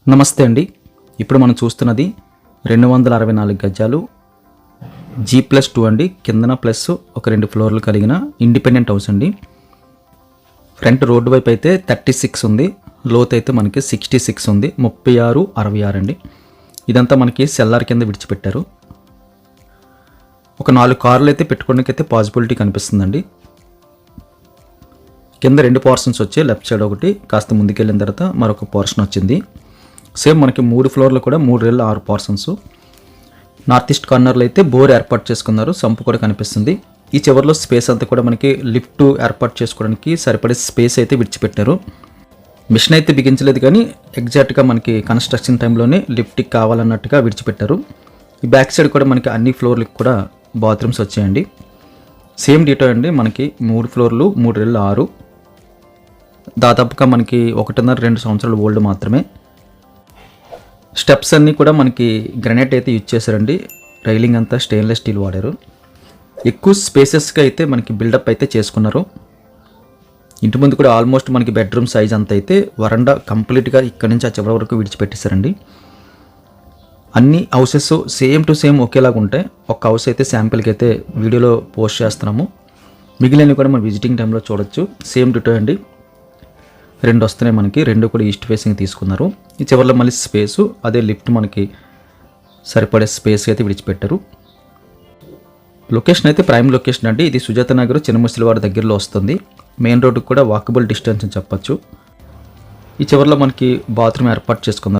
నమస్తే అండి. ఇప్పుడు మనం చూస్తున్నది 264 గజాలు G+2 అండి. కిందన ప్లస్ ఒక 2 ఫ్లోర్లు కలిగిన ఇండిపెండెంట్ హౌస్ అండి. ఫ్రంట్ రోడ్డు వైపు అయితే 36 ఉంది, లోత్ అయితే మనకి 66 ఉంది, 36/66 అండి. ఇదంతా మనకి సెల్లార్ కింద విడిచిపెట్టారు. ఒక 4 కార్లు అయితే పెట్టుకోవడానికి అయితే పాసిబిలిటీ కనిపిస్తుందండి. కింద 2 పోర్షన్స్ వచ్చాయి, లెఫ్ట్ సైడ్ ఒకటి, కాస్త ముందుకెళ్ళిన తర్వాత మరొక పోర్షన్ వచ్చింది. సేమ్ మనకి 3 ఫ్లోర్లు కూడా 3/6 పోర్షన్స్. నార్త్ ఈస్ట్ కార్నర్లో అయితే బోర్ ఏర్పాటు చేసుకున్నారు, సంపు కూడా కనిపిస్తుంది. ఈ చివరిలో స్పేస్ అంతా కూడా మనకి లిఫ్ట్ ఏర్పాటు చేసుకోవడానికి సరిపడే స్పేస్ అయితే విడిచిపెట్టారు. మిషన్ అయితే బిగించలేదు, కానీ ఎగ్జాక్ట్గా మనకి కన్స్ట్రక్షన్ టైంలోనే లిఫ్ట్కి కావాలన్నట్టుగా విడిచిపెట్టారు. ఈ బ్యాక్ సైడ్ కూడా మనకి అన్ని ఫ్లోర్లకు కూడా బాత్రూమ్స్ వచ్చాయండి. సేమ్ డీటో అండి. మనకి 3 ఫ్లోర్లు 3/6, దాదాపుగా మనకి 1.5-2 సంవత్సరాలు ఓల్డ్ మాత్రమే. స్టెప్స్ అన్నీ కూడా మనకి గ్రానైట్ అయితే యూజ్ చేశారండి. రైలింగ్ అంతా స్టెయిన్లెస్ స్టీల్ వాడారు. ఎక్కువ స్పేసెస్గా అయితే మనకి బిల్డప్ అయితే చేసుకున్నారు. ఇంటి ముందు కూడా ఆల్మోస్ట్ మనకి బెడ్రూమ్ సైజ్ అంతా అయితే వరండా కంప్లీట్గా ఇక్కడ నుంచి ఆ చివరి వరకు విడిచిపెట్టేశారండి. అన్ని హౌసెస్ సేమ్ టు సేమ్ ఒకేలాగా ఉంటాయి. ఒక హౌస్ అయితే శాంపిల్కి అయితే వీడియోలో పోస్ట్ చేస్తున్నాము, మిగిలినవి కూడా మనం విజిటింగ్ టైంలో చూడొచ్చు. సేమ్ డిటో అండి. 2 వస్తున్నాయి మనకి, 2 కూడా ఈస్ట్ ఫేసింగ్ తీసుకున్నారు. ఈ చివరిలో మళ్ళీ స్పేసు, అదే లిఫ్ట్ మనకి సరిపడే స్పేస్ అయితే విడిచిపెట్టారు. లొకేషన్ అయితే ప్రైమ్ లొకేషన్ అండి. ఇది సుజాత నగర్ చిన్నముసిలివాడ దగ్గరలో వస్తుంది. మెయిన్ రోడ్డుకి కూడా వాకబుల్ డిస్టెన్స్ అని చెప్పొచ్చు. ఈ చివరిలో మనకి బాత్రూమ్ ఏర్పాటు చేసుకున్నారు.